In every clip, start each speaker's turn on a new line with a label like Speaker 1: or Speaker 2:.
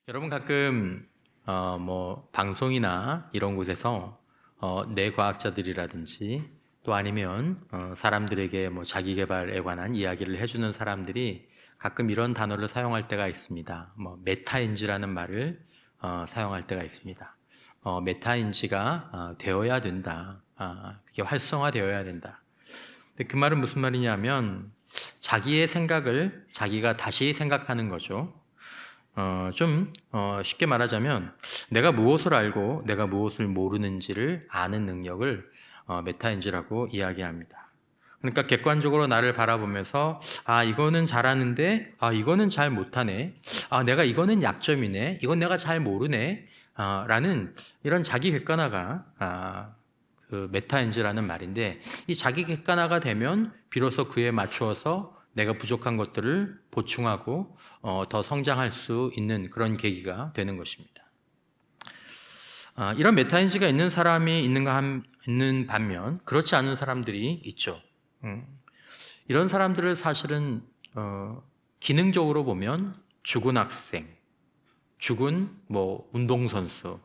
Speaker 1: 여러분 가끔 방송이나 이런 곳에서 뇌과학자들이라든지 또 아니면 사람들에게 자기 개발에 관한 이야기를 해주는 사람들이 가끔 이런 단어를 사용할 때가 있습니다. 메타인지라는 말을 사용할 때가 있습니다. 메타인지가 되어야 된다. 그게 활성화되어야 된다. 근데 그 말은 무슨 말이냐면 자기의 생각을 자기가 다시 생각하는 거죠. 쉽게 말하자면 내가 무엇을 알고 내가 무엇을 모르는지를 아는 능력을 메타인지라고 이야기합니다. 그러니까 객관적으로 나를 바라보면서 이거는 잘하는데 이거는 잘 못하네, 내가 이거는 약점이네, 이건 내가 잘 모르네, 라는 이런 자기 객관화가 그 메타인지라는 말인데, 이 자기 객관화가 되면 비로소 그에 맞추어서 내가 부족한 것들을 보충하고 더 성장할 수 있는 그런 계기가 되는 것입니다. 이런 메타인지가 있는 사람이 있는 반면 그렇지 않은 사람들이 있죠. 이런 사람들을 사실은 기능적으로 보면 죽은 학생, 죽은 운동선수,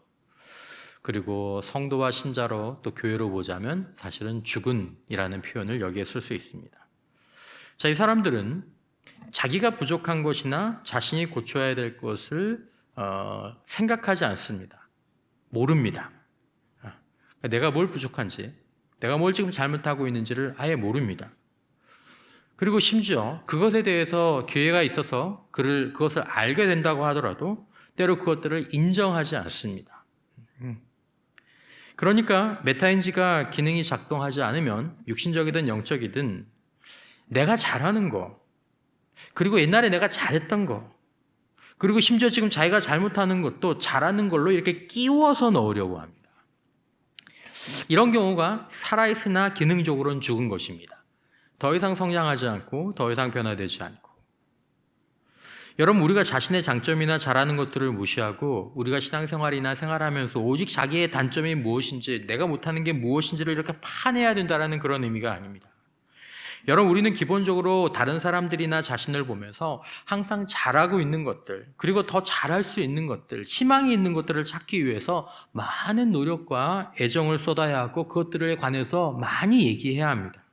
Speaker 1: 그리고 성도와 신자로 또 교회로 보자면 사실은 죽은이라는 표현을 여기에 쓸 수 있습니다. 자, 이 사람들은 자기가 부족한 것이나 자신이 고쳐야 될 것을 생각하지 않습니다. 모릅니다. 내가 뭘 부족한지, 내가 뭘 지금 잘못하고 있는지를 아예 모릅니다. 그리고 심지어 그것에 대해서 기회가 있어서 그것을 알게 된다고 하더라도 때로 그것들을 인정하지 않습니다. 그러니까 메타인지가 기능이 작동하지 않으면 육신적이든 영적이든 내가 잘하는 거, 그리고 옛날에 내가 잘했던 거, 그리고 심지어 지금 자기가 잘못하는 것도 잘하는 걸로 이렇게 끼워서 넣으려고 합니다. 이런 경우가 살아있으나 기능적으로는 죽은 것입니다. 더 이상 성장하지 않고 더 이상 변화되지 않고. 여러분, 우리가 자신의 장점이나 잘하는 것들을 무시하고 우리가 신앙생활이나 생활하면서 오직 자기의 단점이 무엇인지, 내가 못하는 게 무엇인지를 이렇게 파내야 된다는 그런 의미가 아닙니다. 여러분, 우리는 기본적으로 다른 사람들이나 자신을 보면서 항상 잘하고 있는 것들, 그리고 더 잘할 수 있는 것들, 희망이 있는 것들을 찾기 위해서 많은 노력과 애정을 쏟아야 하고 그것들에 관해서 많이 얘기해야 합니다.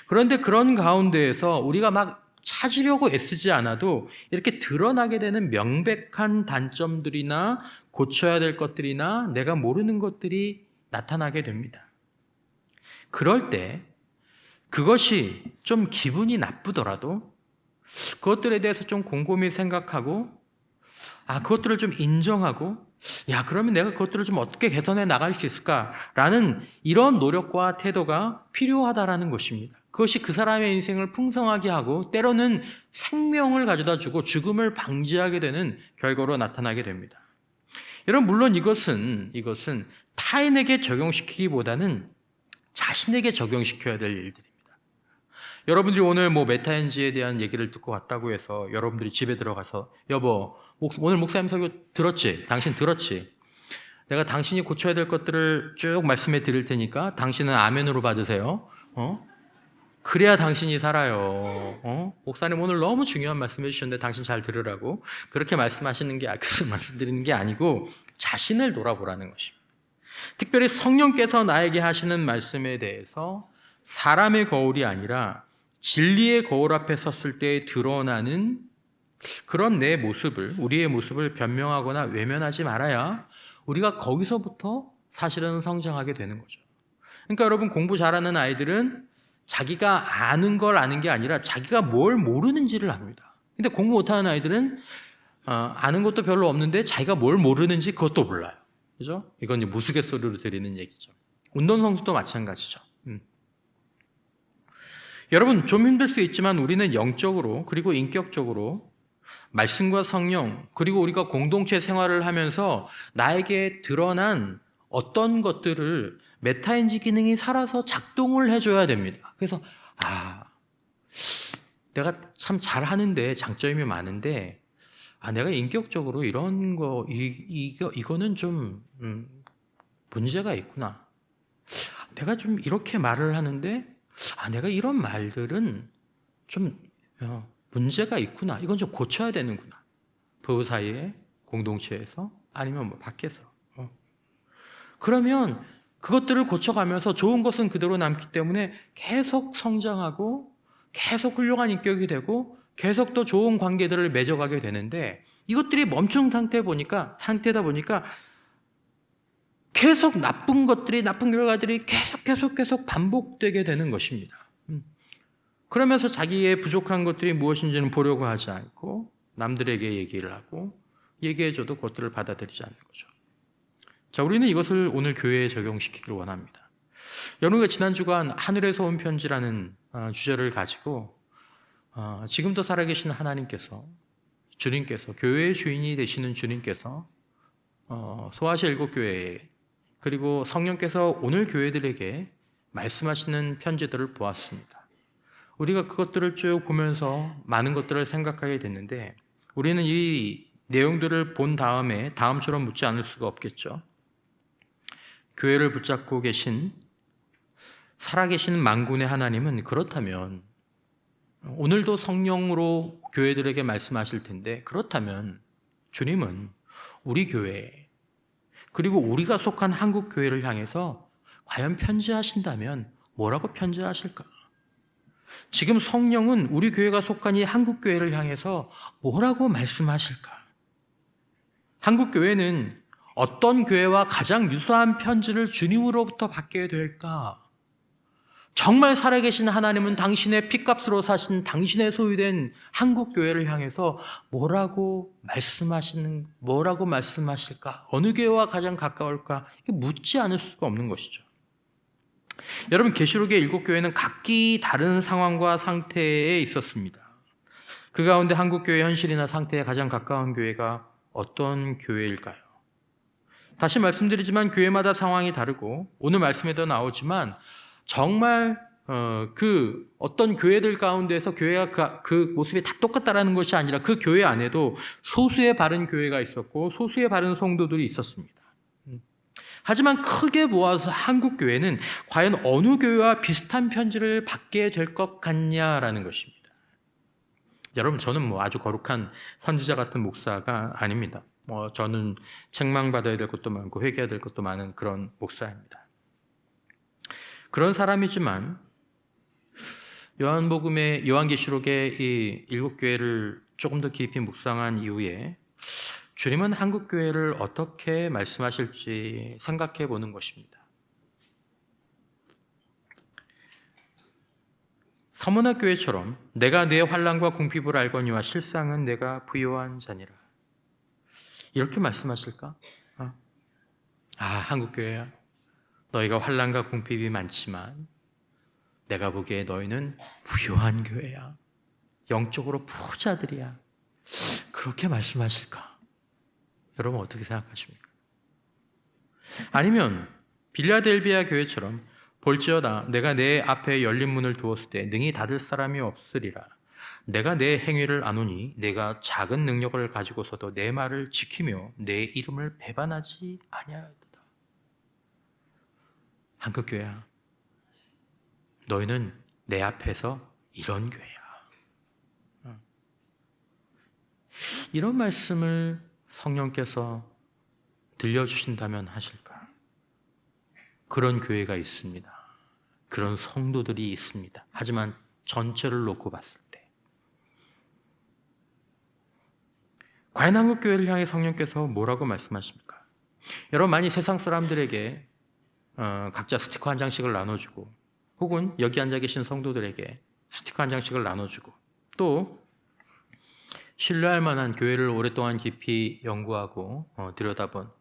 Speaker 1: 그런데 그런 가운데에서 우리가 막 찾으려고 애쓰지 않아도 이렇게 드러나게 되는 명백한 단점들이나 고쳐야 될 것들이나 내가 모르는 것들이 나타나게 됩니다. 그럴 때 그것이 좀 기분이 나쁘더라도 그것들에 대해서 좀 곰곰이 생각하고 그것들을 좀 인정하고 그러면 내가 그것들을 좀 어떻게 개선해 나갈 수 있을까라는 이런 노력과 태도가 필요하다라는 것입니다. 그것이 그 사람의 인생을 풍성하게 하고 때로는 생명을 가져다 주고 죽음을 방지하게 되는 결과로 나타나게 됩니다. 여러분, 물론 이것은 타인에게 적용시키기보다는 자신에게 적용시켜야 될 일들입니다. 여러분들이 오늘 메타인지에 대한 얘기를 듣고 왔다고 해서 여러분들이 집에 들어가서 여보, 오늘 목사님 설교 들었지? 당신 들었지? 내가 당신이 고쳐야 될 것들을 쭉 말씀해 드릴 테니까 당신은 아멘으로 받으세요. 그래야 당신이 살아요. 목사님 오늘 너무 중요한 말씀 해주셨는데 당신 잘 들으라고 그렇게 말씀하시는 게 그래서 말씀드리는 게 아니고 자신을 돌아보라는 것입니다. 특별히 성령께서 나에게 하시는 말씀에 대해서 사람의 거울이 아니라 진리의 거울 앞에 섰을 때 드러나는 그런 내 모습을, 우리의 모습을 변명하거나 외면하지 말아야 우리가 거기서부터 사실은 성장하게 되는 거죠. 그러니까 여러분, 공부 잘하는 아이들은 자기가 아는 걸 아는 게 아니라 자기가 뭘 모르는지를 압니다. 근데 공부 못하는 아이들은 아는 것도 별로 없는데 자기가 뭘 모르는지 그것도 몰라요. 그죠? 이건 이제 우스갯소리로 드리는 얘기죠. 운동선수도 마찬가지죠. 여러분, 좀 힘들 수 있지만 우리는 영적으로 그리고 인격적으로 말씀과 성령, 그리고 우리가 공동체 생활을 하면서 나에게 드러난 어떤 것들을 메타인지 기능이 살아서 작동을 해줘야 됩니다. 그래서 내가 참 잘하는데 장점이 많은데 내가 인격적으로 이런 거 이거는 좀 문제가 있구나. 내가 좀 이렇게 말을 하는데 내가 이런 말들은 좀 문제가 있구나. 이건 좀 고쳐야 되는구나. 부부 사이에 공동체에서 아니면 뭐 밖에서. 그러면 그것들을 고쳐가면서 좋은 것은 그대로 남기 때문에 계속 성장하고 계속 훌륭한 인격이 되고 계속 더 좋은 관계들을 맺어가게 되는데, 이것들이 멈춘 상태다 보니까 계속 나쁜 결과들이 계속 반복되게 되는 것입니다. 그러면서 자기의 부족한 것들이 무엇인지는 보려고 하지 않고 남들에게 얘기를 하고 얘기해줘도 그것들을 받아들이지 않는 거죠. 자, 우리는 이것을 오늘 교회에 적용시키기를 원합니다. 여러분과 지난 주간 하늘에서 온 편지라는 주제를 가지고 지금도 살아계신 하나님께서, 주님께서, 교회의 주인이 되시는 주님께서 소아시아 일곱교회에, 그리고 성령께서 오늘 교회들에게 말씀하시는 편지들을 보았습니다. 우리가 그것들을 쭉 보면서 많은 것들을 생각하게 됐는데, 우리는 이 내용들을 본 다음에 다음처럼 묻지 않을 수가 없겠죠. 교회를 붙잡고 계신 살아계신 만군의 하나님은 그렇다면 오늘도 성령으로 교회들에게 말씀하실 텐데, 그렇다면 주님은 우리 교회, 그리고 우리가 속한 한국교회를 향해서 과연 편지하신다면 뭐라고 편지하실까? 지금 성령은 우리 교회가 속한 이 한국교회를 향해서 뭐라고 말씀하실까? 한국교회는 어떤 교회와 가장 유사한 편지를 주님으로부터 받게 될까? 정말 살아계신 하나님은 당신의 핏값으로 사신 당신의 소유된 한국교회를 향해서 뭐라고 말씀하실까? 어느 교회와 가장 가까울까? 이게 묻지 않을 수가 없는 것이죠. 여러분, 계시록의 7교회는 각기 다른 상황과 상태에 있었습니다. 그 가운데 한국교회 현실이나 상태에 가장 가까운 교회가 어떤 교회일까요? 다시 말씀드리지만 교회마다 상황이 다르고 오늘 말씀에도 나오지만 정말 그 어떤 교회들 가운데서 교회가 그 모습이 다 똑같다라는 것이 아니라 그 교회 안에도 소수의 바른 교회가 있었고 소수의 바른 성도들이 있었습니다. 하지만 크게 모아서 한국교회는 과연 어느 교회와 비슷한 편지를 받게 될 것 같냐라는 것입니다. 여러분, 저는 아주 거룩한 선지자 같은 목사가 아닙니다. 저는 책망받아야 될 것도 많고 회개해야 될 것도 많은 그런 목사입니다. 그런 사람이지만 요한계시록의 이 7교회를 조금 더 깊이 묵상한 이후에 주님은 한국교회를 어떻게 말씀하실지 생각해 보는 것입니다. 서문화교회처럼 내가 내 환난과 궁핍을 알거니와 실상은 내가 부요한 자니라, 이렇게 말씀하실까? 한국교회야, 너희가 환난과 궁핍이 많지만 내가 보기에 너희는 부요한 교회야, 영적으로 부자들이야, 그렇게 말씀하실까? 여러분 어떻게 생각하십니까? 아니면 빌라델비아 교회처럼 볼지어다 내가 내 앞에 열린 문을 두었을 때 능히 닫을 사람이 없으리라, 내가 내 행위를 아노니 내가 작은 능력을 가지고서도 내 말을 지키며 내 이름을 배반하지 아니하였도다. 한국교회야, 너희는 내 앞에서 이런 교회야. 이런 말씀을 성령께서 들려주신다면 하실까? 그런 교회가 있습니다. 그런 성도들이 있습니다. 하지만 전체를 놓고 봤을 때 과연 한국교회를 향해 성령께서 뭐라고 말씀하십니까? 여러분, 많이 세상 사람들에게 각자 스티커 한 장씩을 나눠주고, 혹은 여기 앉아 계신 성도들에게 스티커 한 장씩을 나눠주고, 또 신뢰할 만한 교회를 오랫동안 깊이 연구하고 들여다본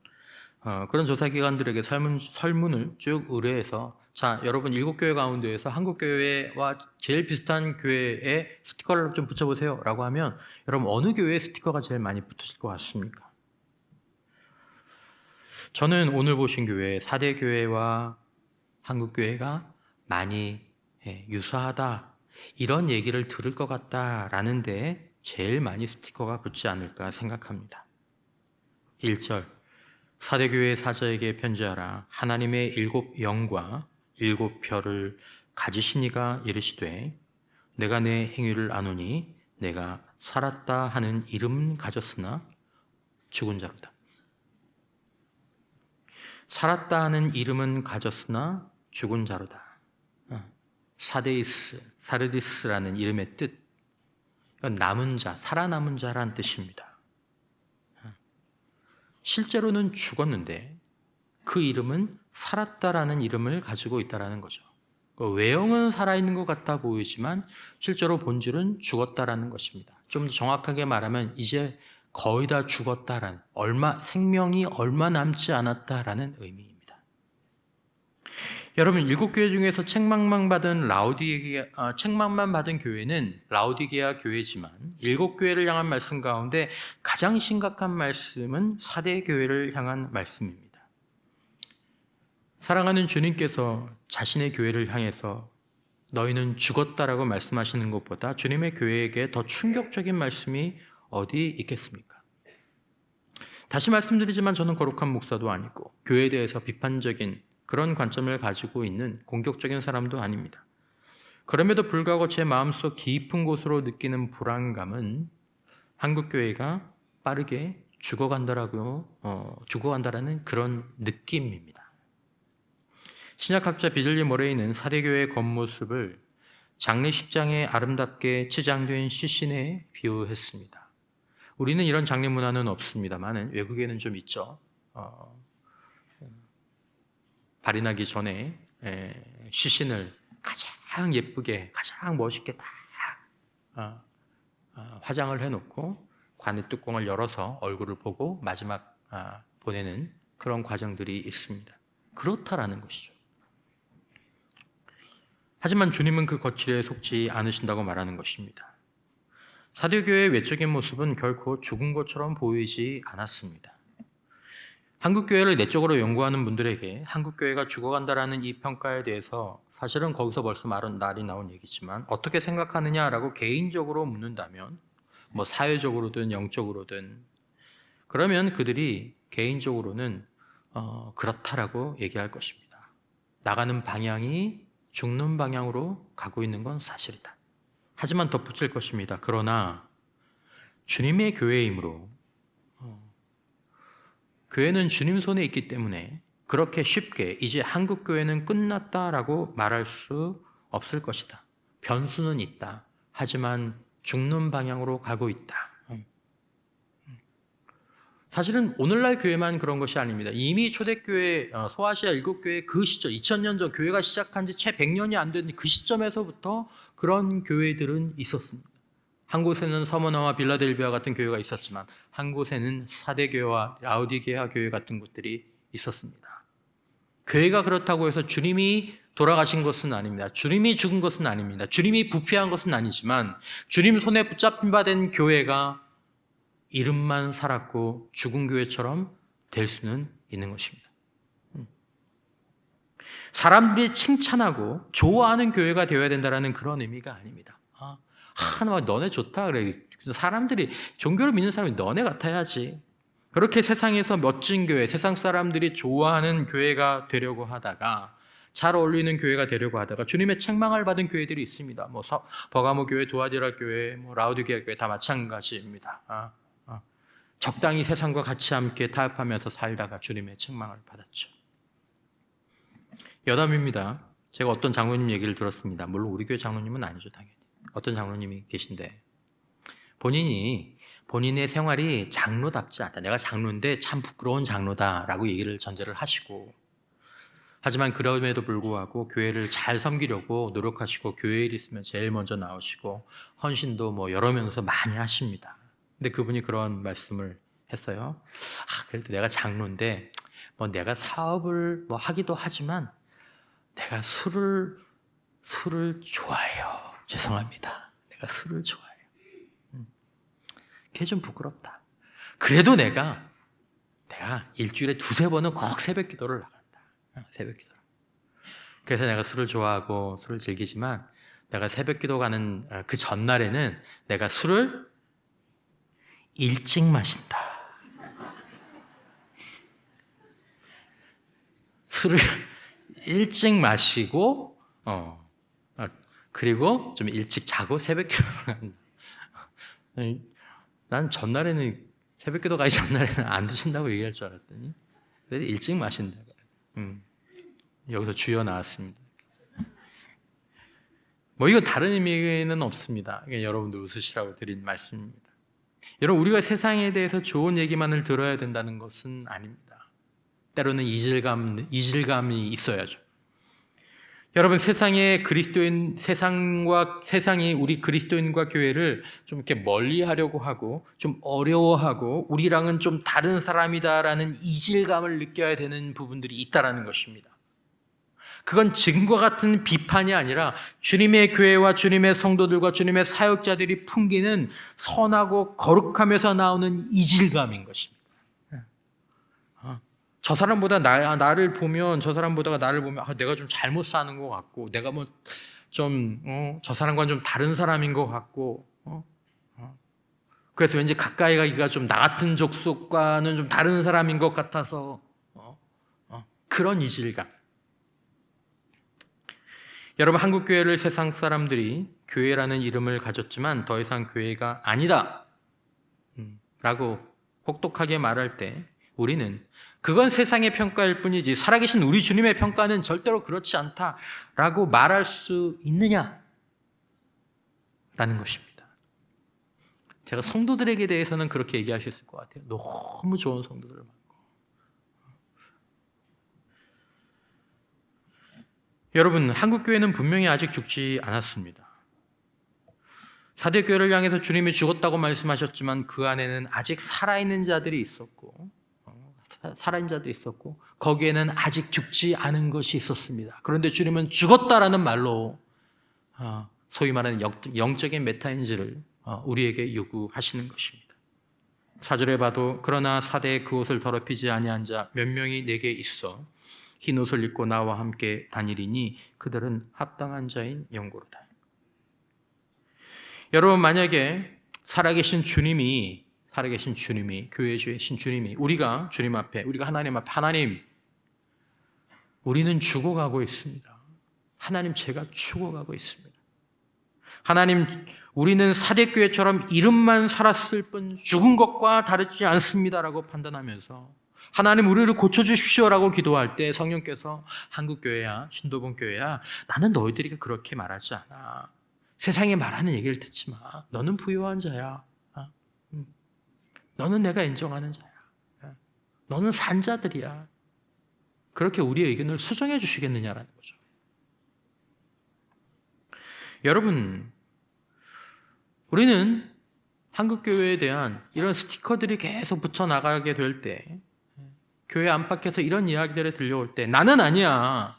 Speaker 1: 그런 조사기관들에게 설문을 쭉 의뢰해서, 자, 여러분 7교회 가운데에서 한국교회와 제일 비슷한 교회에 스티커를 좀 붙여보세요 라고 하면 여러분 어느 교회에 스티커가 제일 많이 붙으실 것 같습니까? 저는 오늘 보신 교회 4대 교회와 한국교회가 많이 유사하다, 이런 얘기를 들을 것 같다라는데 제일 많이 스티커가 붙지 않을까 생각합니다. 1절, 4대 교회 사자에게 편지하라. 하나님의 7영과 7별을 가지시니가 이르시되 내가 내 행위를 아노니 내가 살았다 하는 이름은 가졌으나 죽은 자로다. 살았다 하는 이름은 가졌으나 죽은 자로다. 사르디스라는 이름의 뜻, 이건 남은 자, 살아남은 자라는 뜻입니다. 실제로는 죽었는데 그 이름은 살았다라는 이름을 가지고 있다라는 거죠. 외형은 살아있는 것 같아 보이지만 실제로 본질은 죽었다라는 것입니다. 좀 더 정확하게 말하면 이제 거의 다 죽었다라는, 생명이 얼마 남지 않았다라는 의미입니다. 여러분, 7교회 중에서 책망만 받은 교회는 라오디게아 교회지만 7교회를 향한 말씀 가운데 가장 심각한 말씀은 사대 교회를 향한 말씀입니다. 사랑하는 주님께서 자신의 교회를 향해서 너희는 죽었다라고 말씀하시는 것보다 주님의 교회에게 더 충격적인 말씀이 어디 있겠습니까? 다시 말씀드리지만 저는 거룩한 목사도 아니고 교회에 대해서 비판적인 그런 관점을 가지고 있는 공격적인 사람도 아닙니다. 그럼에도 불구하고 제 마음속 깊은 곳으로 느끼는 불안감은 한국교회가 빠르게 죽어간다라는 그런 느낌입니다. 신약학자 비즐리 모레이는 사대교회의 겉모습을 장례식장에 아름답게 치장된 시신에 비유했습니다. 우리는 이런 장례 문화는 없습니다만 외국에는 좀 있죠. 발이 나기 전에 시신을 가장 예쁘게, 가장 멋있게 딱 화장을 해놓고 관의 뚜껑을 열어서 얼굴을 보고 마지막 보내는 그런 과정들이 있습니다. 그렇다라는 것이죠. 하지만 주님은 그 거칠에 속지 않으신다고 말하는 것입니다. 사도교회의 외적인 모습은 결코 죽은 것처럼 보이지 않았습니다. 한국교회를 내적으로 연구하는 분들에게 한국교회가 죽어간다라는 이 평가에 대해서 사실은 거기서 벌써 말이 나온 얘기지만 어떻게 생각하느냐라고 개인적으로 묻는다면 사회적으로든 영적으로든 그러면 그들이 개인적으로는 그렇다라고 얘기할 것입니다. 나가는 방향이 죽는 방향으로 가고 있는 건 사실이다. 하지만 덧붙일 것입니다. 그러나 주님의 교회이므로 교회는 주님 손에 있기 때문에 그렇게 쉽게 이제 한국교회는 끝났다라고 말할 수 없을 것이다. 변수는 있다. 하지만 죽는 방향으로 가고 있다. 사실은 오늘날 교회만 그런 것이 아닙니다. 이미 초대교회, 소아시아 7교회 그 시점, 2000년 전 교회가 시작한 지 채 100년이 안 된 그 시점에서부터 그런 교회들은 있었습니다. 한 곳에는 서머나와 빌라델비아 같은 교회가 있었지만 한 곳에는 사대교회와 라오디게아 교회 같은 곳들이 있었습니다. 교회가 그렇다고 해서 주님이 돌아가신 것은 아닙니다. 주님이 죽은 것은 아닙니다. 주님이 부패한 것은 아니지만 주님 손에 붙잡힌 바 된 교회가 이름만 살았고 죽은 교회처럼 될 수는 있는 것입니다. 사람들이 칭찬하고 좋아하는 교회가 되어야 된다는 그런 의미가 아닙니다. 너네 좋다 그래. 사람들이 종교를 믿는 사람이 너네 같아야지. 그렇게 세상에서 멋진 교회, 세상 사람들이 좋아하는 교회가 되려고 하다가 잘 어울리는 교회가 되려고 하다가 주님의 책망을 받은 교회들이 있습니다. 버가모 교회, 두아디라 교회, 라우디게아 교회 다 마찬가지입니다. 적당히 세상과 같이 함께 타협하면서 살다가 주님의 책망을 받았죠. 여담입니다. 제가 어떤 장로님 얘기를 들었습니다. 물론 우리 교회 장로님은 아니죠, 당연히. 어떤 장로님이 계신데 본인의 생활이 장로답지 않다. 내가 장로인데 참 부끄러운 장로다라고 얘기를 전제를 하시고 하지만 그럼에도 불구하고 교회를 잘 섬기려고 노력하시고 교회 일 있으면 제일 먼저 나오시고 헌신도 여러 면에서 많이 하십니다. 근데 그분이 그런 말씀을 했어요. 그래도 내가 장로인데 내가 사업을 하기도 하지만 내가 술을 좋아해요. 죄송합니다. 내가 술을 좋아해요. 그게 좀 부끄럽다. 그래도 내가 일주일에 2-3번은 꼭 새벽 기도를 나간다. 새벽 기도. 그래서 내가 술을 좋아하고 술을 즐기지만 내가 새벽 기도 가는 그 전날에는 내가 술을 일찍 마신다. 술을 일찍 마시고 그리고 좀 일찍 자고 새벽 기도를 간다. 난 전날에는 새벽기도 가기 전날에는 안 드신다고 얘기할 줄 알았더니 그래도 일찍 마신다. 여기서 주여 나왔습니다. 뭐 이거 다른 의미는 없습니다. 여러분들 웃으시라고 드린 말씀입니다. 여러분, 우리가 세상에 대해서 좋은 얘기만을 들어야 된다는 것은 아닙니다. 때로는 이질감이 있어야죠. 여러분, 세상의 그리스도인, 세상이 우리 그리스도인과 교회를 좀 이렇게 멀리하려고 하고 좀 어려워하고 우리랑은 좀 다른 사람이다라는 이질감을 느껴야 되는 부분들이 있다라는 것입니다. 그건 지금과 같은 비판이 아니라 주님의 교회와 주님의 성도들과 주님의 사역자들이 풍기는 선하고 거룩함에서 나오는 이질감인 것입니다. 저 사람보다 나를 보면 내가 좀 잘못 사는 것 같고 내가 뭐 좀 저 사람과는 좀 다른 사람인 것 같고 그래서 왠지 가까이 가기가 좀 나 같은 족속과는 좀 다른 사람인 것 같아서 그런 이질감. 여러분, 한국교회를 세상 사람들이 교회라는 이름을 가졌지만 더 이상 교회가 아니다 라고 혹독하게 말할 때 우리는 그건 세상의 평가일 뿐이지 살아계신 우리 주님의 평가는 절대로 그렇지 않다라고 말할 수 있느냐? 라는 것입니다. 제가 성도들에게 대해서는 그렇게 얘기할 수 있을 것 같아요. 너무 좋은 성도들 많고. 여러분, 한국교회는 분명히 아직 죽지 않았습니다. 사대교회를 향해서 주님이 죽었다고 말씀하셨지만 그 안에는 아직 살아있는 자들이 있었고 거기에는 아직 죽지 않은 것이 있었습니다. 그런데 주님은 죽었다라는 말로 소위 말하는 영적인 메타인지를 우리에게 요구하시는 것입니다. 4절에 봐도 그러나 사대에 그 옷을 더럽히지 아니한 자 몇 명이 내게 있어 흰 옷을 입고 나와 함께 다니리니 그들은 합당한 자인 영고로다. 여러분, 만약에 살아계신 주님이 교회에 주신 주님이 우리가 주님 앞에 우리가 하나님 앞에 하나님 우리는 죽어가고 있습니다. 하나님 제가 죽어가고 있습니다. 하나님 우리는 사대교회처럼 이름만 살았을 뿐 죽은 것과 다르지 않습니다라고 판단하면서 하나님 우리를 고쳐주십시오라고 기도할 때 성령께서 한국교회야 신도본교회야 나는 너희들이 그렇게 말하지 않아. 세상에 말하는 얘기를 듣지 마. 너는 부유한 자야. 너는 내가 인정하는 자야. 너는 산자들이야. 그렇게 우리의 의견을 수정해 주시겠느냐라는 거죠. 여러분, 우리는 한국교회에 대한 이런 스티커들이 계속 붙여나가게 될 때 교회 안팎에서 이런 이야기들이 들려올 때 나는 아니야.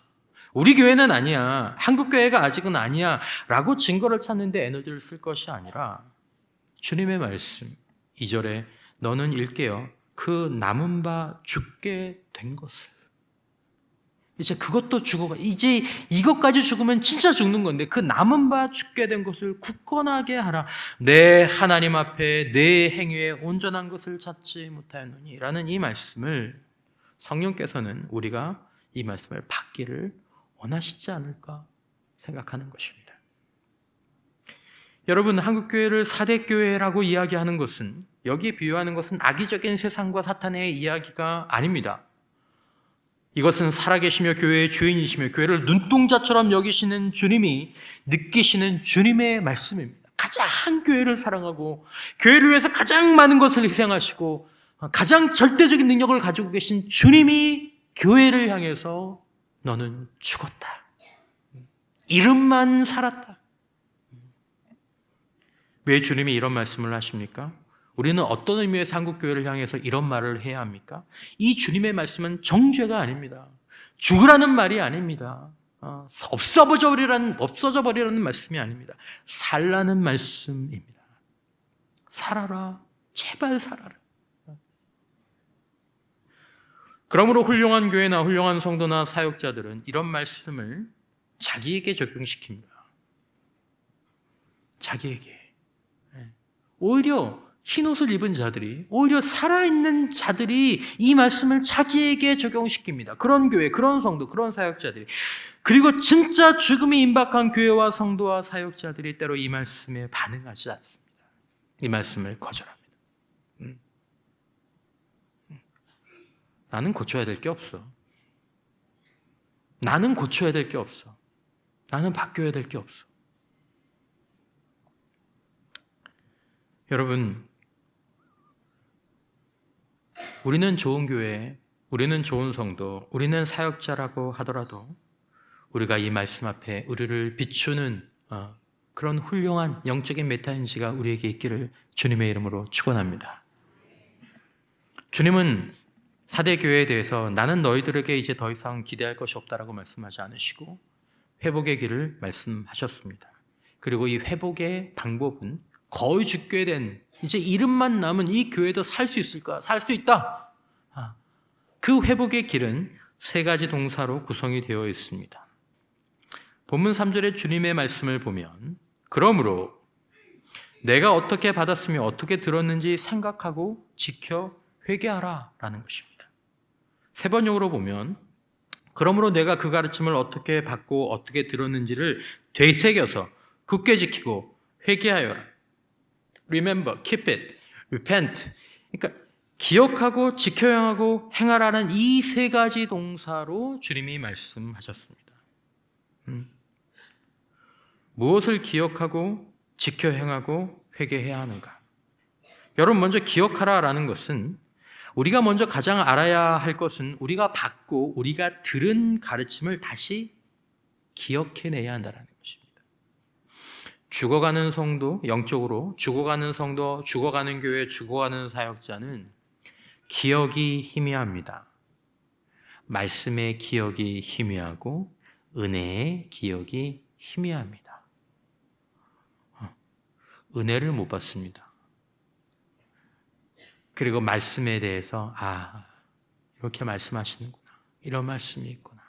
Speaker 1: 우리 교회는 아니야. 한국교회가 아직은 아니야. 라고 증거를 찾는데 에너지를 쓸 것이 아니라 주님의 말씀 2절에 너는 일깨어 그 남은 바 죽게 된 것을 이제 그것도 죽어가 이제 이것까지 죽으면 진짜 죽는 건데 그 남은 바 죽게 된 것을 굳건하게 하라. 내 하나님 앞에 내 행위에 온전한 것을 찾지 못하였느니 라는 이 말씀을 성령께서는 우리가 이 말씀을 받기를 원하시지 않을까 생각하는 것입니다. 여러분, 한국교회를 사대교회라고 이야기하는 것은 여기에 비유하는 것은 악의적인 세상과 사탄의 이야기가 아닙니다. 이것은 살아계시며 교회의 주인이시며 교회를 눈동자처럼 여기시는 주님이 느끼시는 주님의 말씀입니다. 가장 교회를 사랑하고 교회를 위해서 가장 많은 것을 희생하시고 가장 절대적인 능력을 가지고 계신 주님이 교회를 향해서 너는 죽었다. 이름만 살았다. 왜 주님이 이런 말씀을 하십니까? 우리는 어떤 의미에서 한국교회를 향해서 이런 말을 해야 합니까? 이 주님의 말씀은 정죄가 아닙니다. 죽으라는 말이 아닙니다. 없어져 버리라는 말씀이 아닙니다. 살라는 말씀입니다. 살아라. 제발 살아라. 그러므로 훌륭한 교회나 훌륭한 성도나 사역자들은 이런 말씀을 자기에게 적용시킵니다. 자기에게. 오히려 흰옷을 입은 자들이, 오히려 살아있는 자들이 이 말씀을 자기에게 적용시킵니다. 그런 교회, 그런 성도, 그런 사역자들이. 그리고 진짜 죽음이 임박한 교회와 성도와 사역자들이 때로 이 말씀에 반응하지 않습니다. 이 말씀을 거절합니다. 나는 고쳐야 될 게 없어. 나는 고쳐야 될 게 없어. 나는 바뀌어야 될 게 없어. 여러분, 우리는 좋은 교회, 우리는 좋은 성도, 우리는 사역자라고 하더라도 우리가 이 말씀 앞에 우리를 비추는 그런 훌륭한 영적인 메타인지가 우리에게 있기를 주님의 이름으로 축원합니다. 주님은 사대 교회에 대해서 나는 너희들에게 이제 더 이상 기대할 것이 없다라고 말씀하지 않으시고 회복의 길을 말씀하셨습니다. 그리고 이 회복의 방법은 거의 죽게 된 이제 이름만 남은 이 교회도 살 수 있을까? 살 수 있다. 그 회복의 길은 세 가지 동사로 구성이 되어 있습니다. 본문 3절의 주님의 말씀을 보면 그러므로 내가 어떻게 받았으며 어떻게 들었는지 생각하고 지켜 회개하라 라는 것입니다. 세 번역으로 보면 그러므로 내가 그 가르침을 어떻게 받고 어떻게 들었는지를 되새겨서 굳게 지키고 회개하여라. Remember, keep it, repent. 그러니까 기억하고 지켜야 하고 행하라는 이 세 가지 동사로 주님이 말씀하셨습니다. 무엇을 기억하고 지켜 행하고 회개해야 하는가? 여러분, 먼저 기억하라라는 것은 우리가 먼저 가장 알아야 할 것은 우리가 받고 우리가 들은 가르침을 다시 기억해내야 한다는 것입니다. 죽어가는 성도, 영적으로 죽어가는 성도, 죽어가는 교회, 죽어가는 사역자는 기억이 희미합니다. 말씀의 기억이 희미하고 은혜의 기억이 희미합니다. 은혜를 못 받습니다. 그리고 말씀에 대해서 이렇게 말씀하시는구나. 이런 말씀이 있구나.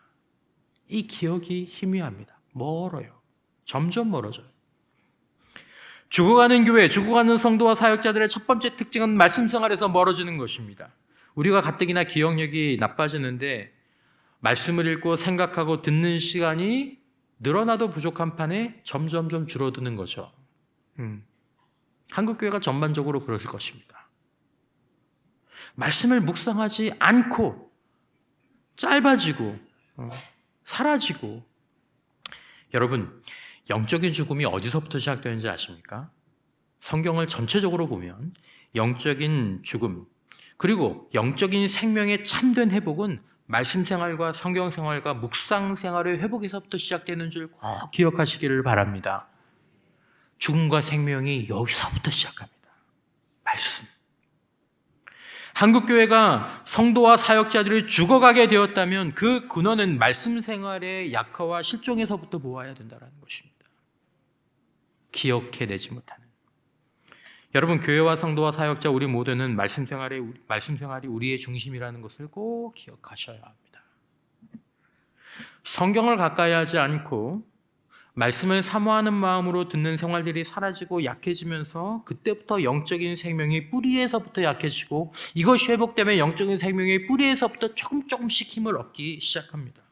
Speaker 1: 이 기억이 희미합니다. 멀어요. 점점 멀어져요. 죽어가는 교회, 죽어가는 성도와 사역자들의 첫 번째 특징은 말씀 생활에서 멀어지는 것입니다. 우리가 가뜩이나 기억력이 나빠지는데 말씀을 읽고 생각하고 듣는 시간이 늘어나도 부족한 판에 점점점 줄어드는 거죠. 한국교회가 전반적으로 그랬을 것입니다. 말씀을 묵상하지 않고 짧아지고 사라지고. 여러분, 영적인 죽음이 어디서부터 시작되는지 아십니까? 성경을 전체적으로 보면 영적인 죽음 그리고 영적인 생명의 참된 회복은 말씀 생활과 성경 생활과 묵상 생활의 회복에서부터 시작되는 줄 꼭 기억하시기를 바랍니다. 죽음과 생명이 여기서부터 시작합니다. 말씀. 한국교회가 성도와 사역자들이 죽어가게 되었다면 그 근원은 말씀 생활의 약화와 실종에서부터 보아야 된다는 것입니다. 기억해내지 못하는. 여러분, 교회와 성도와 사역자 우리 모두는 말씀 생활이 우리의 중심이라는 것을 꼭 기억하셔야 합니다. 성경을 가까이 하지 않고 말씀을 사모하는 마음으로 듣는 생활들이 사라지고 약해지면서 그때부터 영적인 생명이 뿌리에서부터 약해지고 이것이 회복되면 영적인 생명이 뿌리에서부터 조금씩 힘을 얻기 시작합니다.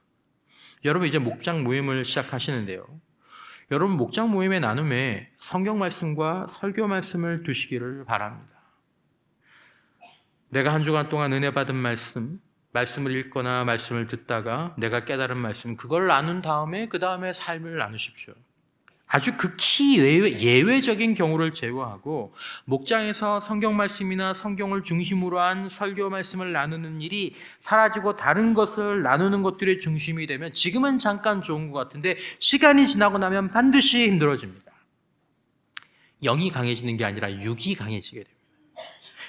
Speaker 1: 여러분, 이제 목장 모임을 시작하시는데요. 여러분, 목장 모임의 나눔에 성경 말씀과 설교 말씀을 두시기를 바랍니다. 내가 한 주간 동안 은혜 받은 말씀을 읽거나 말씀을 듣다가 내가 깨달은 말씀, 그걸 나눈 다음에 그 다음에 삶을 나누십시오. 아주 극히 예외적인 경우를 제외하고 목장에서 성경 말씀이나 성경을 중심으로 한 설교 말씀을 나누는 일이 사라지고 다른 것을 나누는 것들의 중심이 되면 지금은 잠깐 좋은 것 같은데 시간이 지나고 나면 반드시 힘들어집니다. 영이 강해지는 게 아니라 육이 강해지게 됩니다.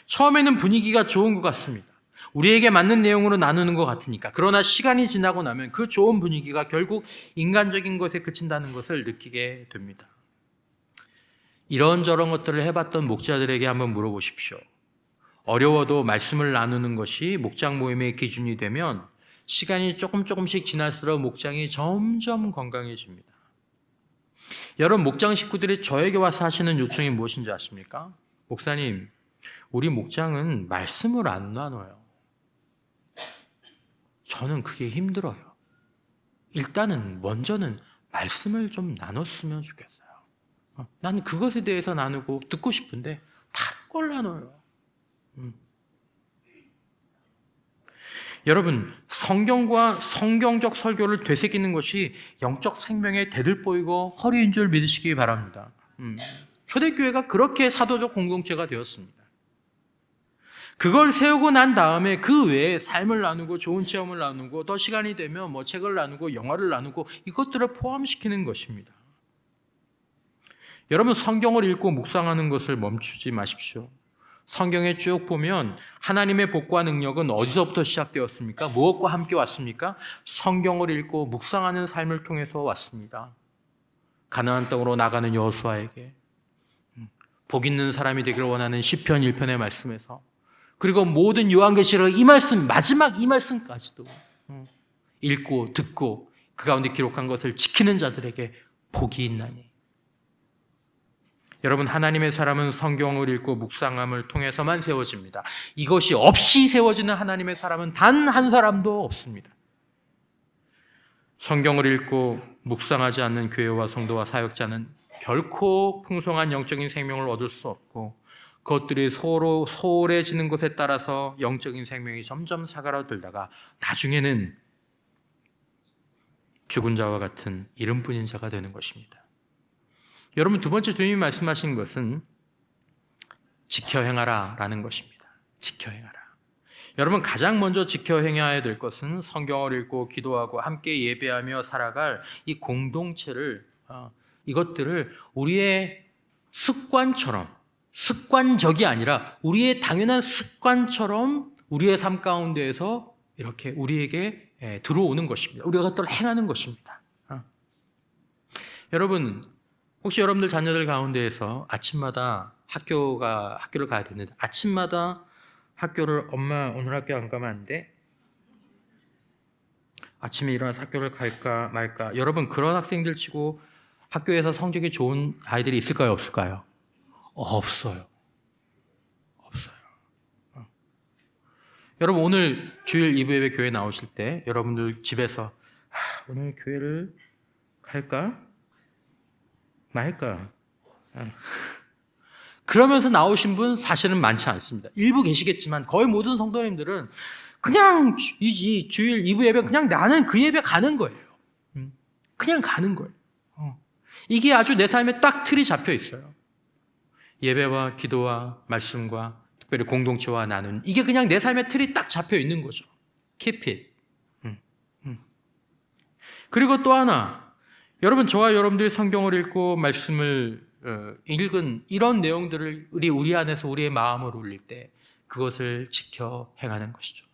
Speaker 1: 처음에는 분위기가 좋은 것 같습니다. 우리에게 맞는 내용으로 나누는 것 같으니까. 그러나 시간이 지나고 나면 그 좋은 분위기가 결국 인간적인 것에 그친다는 것을 느끼게 됩니다. 이런저런 것들을 해봤던 목자들에게 한번 물어보십시오. 어려워도 말씀을 나누는 것이 목장 모임의 기준이 되면 시간이 조금씩 지날수록 목장이 점점 건강해집니다. 여러분, 목장 식구들이 저에게 와서 하시는 요청이 무엇인지 아십니까? 목사님, 우리 목장은 말씀을 안 나눠요. 저는 그게 힘들어요. 일단은 먼저는 말씀을 좀 나눴으면 좋겠어요. 나는 그것에 대해서 나누고 듣고 싶은데 다른 걸 나눠요. 여러분, 성경과 성경적 설교를 되새기는 것이 영적 생명의 대들보이고 허리인 줄 믿으시기 바랍니다. 초대교회가 그렇게 사도적 공동체가 되었습니다. 그걸 세우고 난 다음에 그 외에 삶을 나누고 좋은 체험을 나누고 더 시간이 되면 뭐 책을 나누고 영화를 나누고 이것들을 포함시키는 것입니다. 여러분, 성경을 읽고 묵상하는 것을 멈추지 마십시오. 성경에 쭉 보면 하나님의 복과 능력은 어디서부터 시작되었습니까? 무엇과 함께 왔습니까? 성경을 읽고 묵상하는 삶을 통해서 왔습니다. 가나안 땅으로 나가는 여호수아에게, 복 있는 사람이 되기를 원하는 시편 1편의 말씀에서, 그리고 모든 요한계시록 이 말씀, 마지막 이 말씀까지도 읽고 듣고 그 가운데 기록한 것을 지키는 자들에게 복이 있나니. 여러분, 하나님의 사람은 성경을 읽고 묵상함을 통해서만 세워집니다. 이것이 없이 세워지는 하나님의 사람은 단 한 사람도 없습니다. 성경을 읽고 묵상하지 않는 교회와 성도와 사역자는 결코 풍성한 영적인 생명을 얻을 수 없고, 그것들이 서로 소홀해지는 것에 따라서 영적인 생명이 점점 사그라들다가 나중에는 죽은 자와 같은 이름뿐인 자가 되는 것입니다. 여러분, 두 번째 주님이 말씀하신 것은 지켜 행하라 라는 것입니다. 지켜 행하라. 여러분, 가장 먼저 지켜 행해야 될 것은 성경을 읽고 기도하고 함께 예배하며 살아갈 이 공동체를, 이것들을 우리의 습관처럼, 습관적이 아니라 우리의 당연한 습관처럼 우리의 삶 가운데에서 이렇게 우리에게 들어오는 것입니다. 우리가 그것들을 행하는 것입니다. 여러분, 혹시 여러분들 자녀들 가운데에서 아침마다 학교를 가야 되는데 아침마다 학교를 엄마 오늘 학교 안 가면 안 돼? 아침에 일어나서 학교를 갈까 말까? 여러분, 그런 학생들 치고 학교에서 성적이 좋은 아이들이 있을까요, 없을까요? 없어요. 없어요. 여러분, 오늘 주일 2부 예배 교회 나오실 때 여러분들 집에서 오늘 교회를 갈까 말까? 그러면서 나오신 분 사실은 많지 않습니다. 일부 계시겠지만 거의 모든 성도님들은 그냥 이 주일 2부 예배 그냥 나는 그 예배 가는 거예요. 그냥 가는 거예요. 이게 아주 내 삶에 딱 틀이 잡혀 있어요. 예배와 기도와 말씀과 특별히 공동체와 나눈, 이게 그냥 내 삶의 틀이 딱 잡혀 있는 거죠. Keep it. 그리고 또 하나, 여러분, 저와 여러분들이 성경을 읽고 말씀을 읽은 이런 내용들을 우리 안에서 우리의 마음으로 올릴 때 그것을 지켜 행하는 것이죠.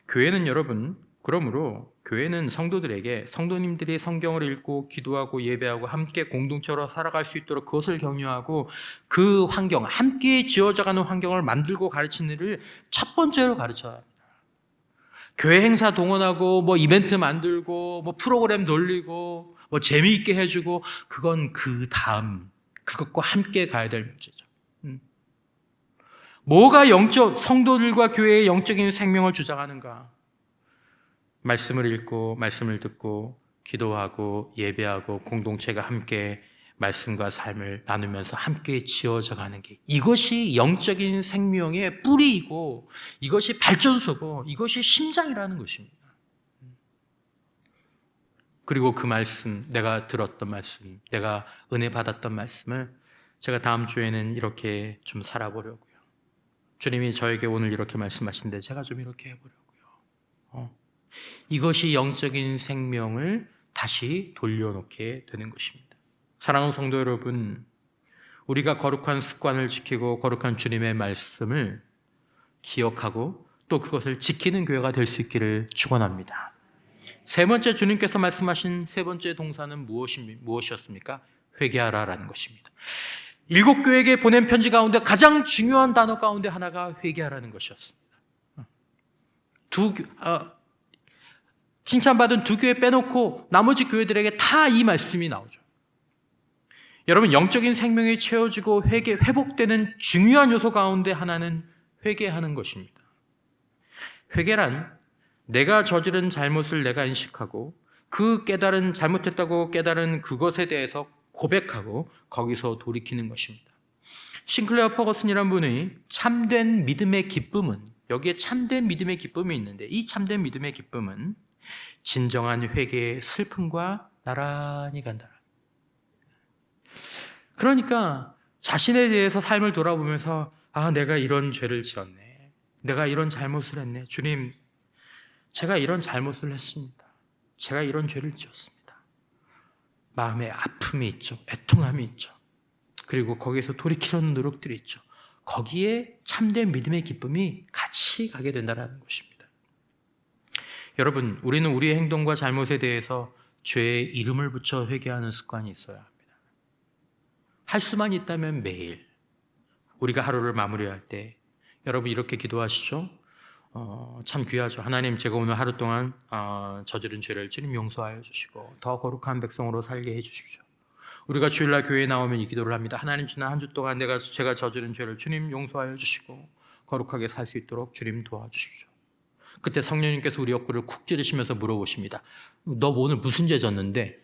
Speaker 1: 교회는 여러분, 그러므로 교회는 성도님들이 성경을 읽고 기도하고 예배하고 함께 공동체로 살아갈 수 있도록 그것을 격려하고 그 환경, 함께 지어져가는 환경을 만들고 가르치는 일을 첫 번째로 가르쳐야 합니다. 교회 행사 동원하고 뭐 이벤트 만들고 뭐 프로그램 돌리고 뭐 재미있게 해주고, 그건 그 다음, 그것과 함께 가야 될 문제죠. 뭐가 성도들과 교회의 영적인 생명을 주장하는가? 말씀을 읽고 말씀을 듣고 기도하고 예배하고 공동체가 함께 말씀과 삶을 나누면서 함께 지어져 가는 게, 이것이 영적인 생명의 뿌리이고 이것이 발전소고 이것이 심장이라는 것입니다. 그리고 그 말씀, 내가 들었던 말씀, 내가 은혜 받았던 말씀을 제가 다음 주에는 이렇게 좀 살아보려고요. 주님이 저에게 오늘 이렇게 말씀하시는데 제가 좀 이렇게 해보려고요. 이것이 영적인 생명을 다시 돌려놓게 되는 것입니다. 사랑하는 성도 여러분, 우리가 거룩한 습관을 지키고 거룩한 주님의 말씀을 기억하고 또 그것을 지키는 교회가 될 수 있기를 축원합니다. 세 번째, 주님께서 말씀하신 세 번째 동사는 무엇이었습니까? 회개하라라는 것입니다. 7교회에게 보낸 편지 가운데 가장 중요한 단어 가운데 하나가 회개하라는 것이었습니다. 칭찬받은 2교회 빼놓고 나머지 교회들에게 다 이 말씀이 나오죠. 여러분, 영적인 생명이 채워지고 회복되는 중요한 요소 가운데 하나는 회개하는 것입니다. 회개란 내가 저지른 잘못을 내가 인식하고 그 잘못했다고 깨달은 그것에 대해서 고백하고 거기서 돌이키는 것입니다. 싱클레어 퍼거슨이라는 분이 참된 믿음의 기쁨은 여기에 참된 믿음의 기쁨이 있는데 이 참된 믿음의 기쁨은 진정한 회개의 슬픔과 나란히 간다. 그러니까 자신에 대해서 삶을 돌아보면서 내가 이런 죄를 지었네. 내가 이런 잘못을 했네. 주님, 제가 이런 잘못을 했습니다. 제가 이런 죄를 지었습니다. 마음에 아픔이 있죠. 애통함이 있죠. 그리고 거기에서 돌이키려는 노력들이 있죠. 거기에 참된 믿음의 기쁨이 같이 가게 된다는 것입니다. 여러분, 우리는 우리의 행동과 잘못에 대해서 죄의 이름을 붙여 회개하는 습관이 있어야 합니다. 할 수만 있다면 매일 우리가 하루를 마무리할 때 여러분 이렇게 기도하시죠. 참 귀하죠. 하나님, 제가 오늘 하루 동안 저지른 죄를 주님 용서하여 주시고 더 거룩한 백성으로 살게 해주십시오. 우리가 주일날 교회에 나오면 이 기도를 합니다. 하나님, 지난 한 주 동안 제가 저지른 죄를 주님 용서하여 주시고 거룩하게 살 수 있도록 주님 도와주십시오. 그때 성령님께서 우리 옆구리를 쿡 찌르시면서 물어보십니다. 너 오늘 무슨 죄 졌는데?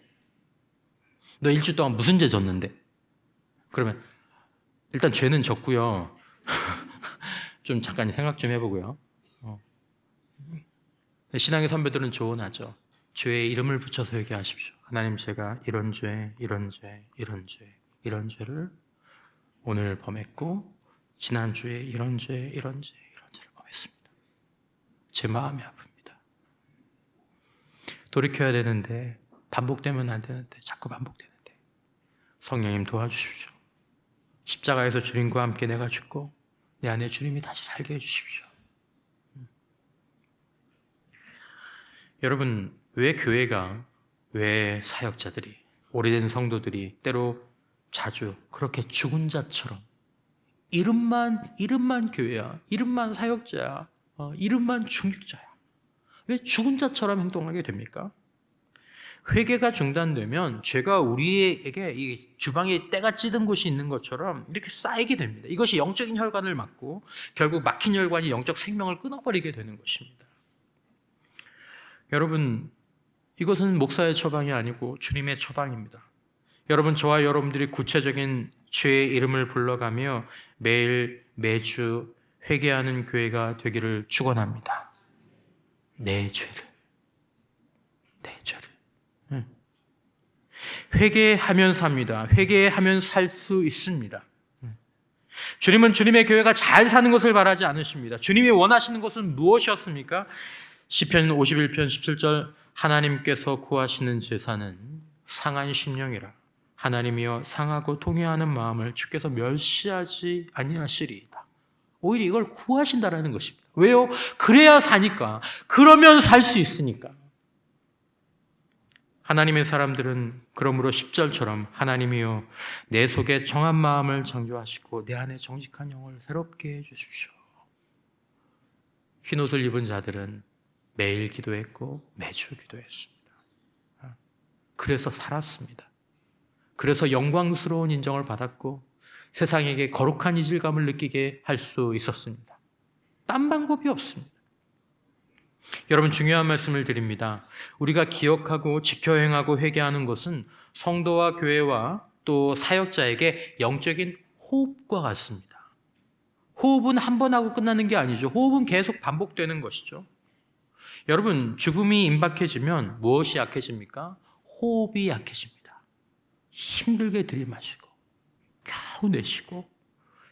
Speaker 1: 너 일주일 동안 무슨 죄 졌는데? 그러면 일단 죄는 졌고요. 좀 잠깐 생각 좀 해보고요. 신앙의 선배들은 조언하죠. 죄의 이름을 붙여서 회개하십시오. 하나님, 제가 이런 죄, 이런 죄, 이런 죄, 이런 죄를 오늘 범했고 지난주에 이런 죄, 이런 죄, 이런 죄를 범했습니다. 제 마음이 아픕니다. 돌이켜야 되는데 반복되면 안 되는데 자꾸 반복되는데 성령님 도와주십시오. 십자가에서 주님과 함께 내가 죽고 내 안에 주님이 다시 살게 해주십시오. 여러분, 왜 교회가, 왜 사역자들이, 오래된 성도들이 때로 자주 그렇게 죽은 자처럼 이름만 교회야, 이름만 사역자야, 이름만 중직자야, 왜 죽은 자처럼 행동하게 됩니까? 회개가 중단되면 죄가 우리에게 이 주방에 때가 찌든 곳이 있는 것처럼 이렇게 쌓이게 됩니다. 이것이 영적인 혈관을 막고 결국 막힌 혈관이 영적 생명을 끊어버리게 되는 것입니다. 여러분, 이것은 목사의 처방이 아니고 주님의 처방입니다. 여러분, 저와 여러분들이 구체적인 죄의 이름을 불러가며 매주 회개하는 교회가 되기를 축원합니다. 내 죄를. 회개하면 삽니다. 회개하면 살 수 있습니다. 주님은 주님의 교회가 잘 사는 것을 바라지 않으십니다. 주님이 원하시는 것은 무엇이었습니까? 시편 51편 17절, 하나님께서 구하시는 제사는 상한 심령이라. 하나님이여, 상하고 통회하는 마음을 주께서 멸시하지 아니하시리이다. 오히려 이걸 구하신다라는 것입니다. 왜요? 그래야 사니까. 그러면 살 수 있으니까. 하나님의 사람들은 그러므로 10절처럼 하나님이여, 내 속에 정한 마음을 창조하시고 내 안에 정직한 영을 새롭게 해주십시오. 흰옷을 입은 자들은 매일 기도했고 매주 기도했습니다. 그래서 살았습니다. 그래서 영광스러운 인정을 받았고 세상에게 거룩한 이질감을 느끼게 할 수 있었습니다. 딴 방법이 없습니다. 여러분, 중요한 말씀을 드립니다. 우리가 기억하고 지켜 행하고 회개하는 것은 성도와 교회와 또 사역자에게 영적인 호흡과 같습니다. 호흡은 한 번 하고 끝나는 게 아니죠. 호흡은 계속 반복되는 것이죠. 여러분, 죽음이 임박해지면 무엇이 약해집니까? 호흡이 약해집니다. 힘들게 들이마시고 겨우 내쉬고,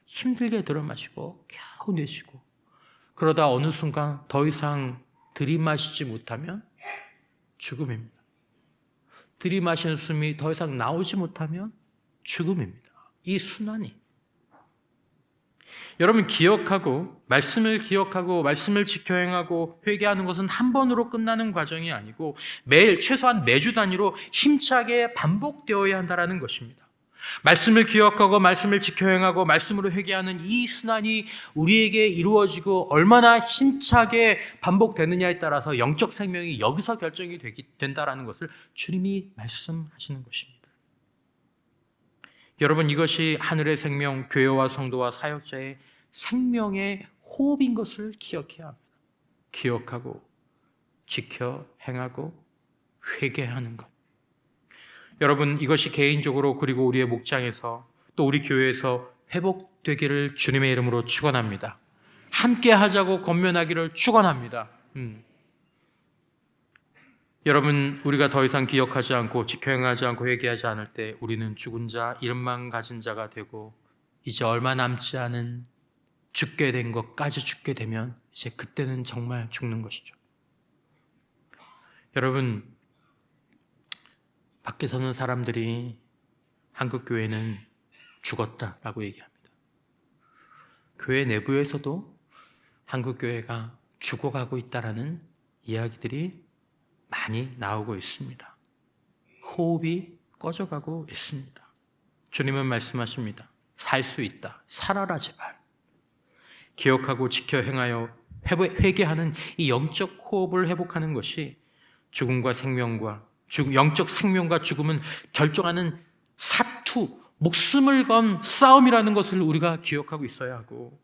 Speaker 1: 힘들게 들이마시고 겨우 내쉬고, 그러다 어느 순간 더 이상 들이마시지 못하면 죽음입니다. 들이마신 숨이 더 이상 나오지 못하면 죽음입니다. 이 순환이. 여러분, 말씀을 기억하고 말씀을 지켜 행하고 회개하는 것은 한 번으로 끝나는 과정이 아니고 매일, 최소한 매주 단위로 힘차게 반복되어야 한다는 것입니다. 말씀을 기억하고 말씀을 지켜 행하고 말씀으로 회개하는 이 순환이 우리에게 이루어지고 얼마나 힘차게 반복되느냐에 따라서 영적 생명이 여기서 결정이 된다는 것을 주님이 말씀하시는 것입니다. 여러분, 이것이 하늘의 생명, 교회와 성도와 사역자의 생명의 호흡인 것을 기억해야 합니다. 기억하고 지켜 행하고 회개하는 것. 여러분, 이것이 개인적으로 그리고 우리의 목장에서 또 우리 교회에서 회복되기를 주님의 이름으로 축원합니다. 함께 하자고 권면하기를 축원합니다. 여러분, 우리가 더 이상 기억하지 않고 지켜 행하지 않고 회개하지 않을 때 우리는 죽은 자, 이름만 가진 자가 되고 이제 얼마 남지 않은 죽게 된 것까지 죽게 되면 이제 그때는 정말 죽는 것이죠. 여러분, 밖에서는 사람들이 한국교회는 죽었다라고 얘기합니다. 교회 내부에서도 한국교회가 죽어가고 있다라는 이야기들이 많이 나오고 있습니다. 호흡이 꺼져가고 있습니다. 주님은 말씀하십니다. 살 수 있다. 살아라 제발. 기억하고 지켜 행하여 회개하는 이 영적 호흡을 회복하는 것이 죽음과 생명과 영적 생명과 죽음은 결정하는 사투, 목숨을 건 싸움이라는 것을 우리가 기억하고 있어야 하고,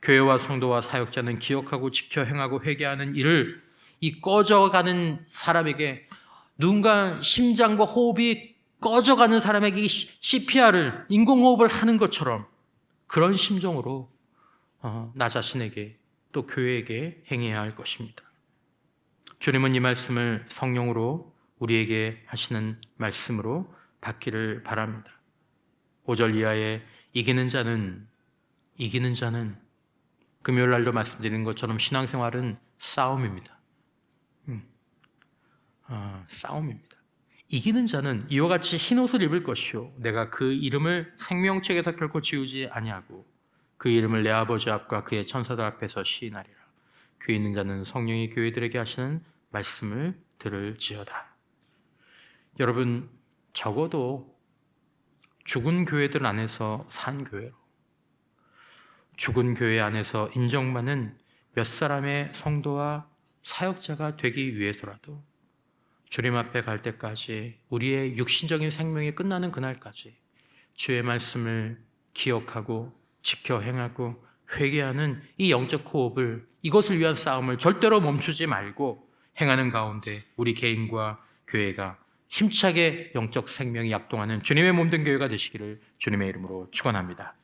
Speaker 1: 교회와 성도와 사역자는 기억하고 지켜 행하고 회개하는 일을 이 꺼져가는 사람에게, 누군가 심장과 호흡이 꺼져가는 사람에게 CPR을, 인공호흡을 하는 것처럼 그런 심정으로 나 자신에게 또 교회에게 행해야 할 것입니다. 주님은 이 말씀을 성령으로 우리에게 하시는 말씀으로 받기를 바랍니다. 5절 이하에 이기는 자는 금요일 날도 말씀드린 것처럼 신앙생활은 싸움입니다. 싸움입니다. 이기는 자는 이와 같이 흰옷을 입을 것이요 내가 그 이름을 생명책에서 결코 지우지 아니하고 그 이름을 내 아버지 앞과 그의 천사들 앞에서 시인하리라. 귀 있는 자는 성령이 교회들에게 하시는 말씀을 들을지어다. 여러분, 적어도 죽은 교회들 안에서 산 교회로, 죽은 교회 안에서 인정받는 몇 사람의 성도와 사역자가 되기 위해서라도 주님 앞에 갈 때까지, 우리의 육신적인 생명이 끝나는 그날까지 주의 말씀을 기억하고 지켜 행하고 회개하는 이 영적 호흡을, 이것을 위한 싸움을 절대로 멈추지 말고 행하는 가운데 우리 개인과 교회가 힘차게 영적 생명이 약동하는 주님의 몸된 교회가 되시기를 주님의 이름으로 축원합니다.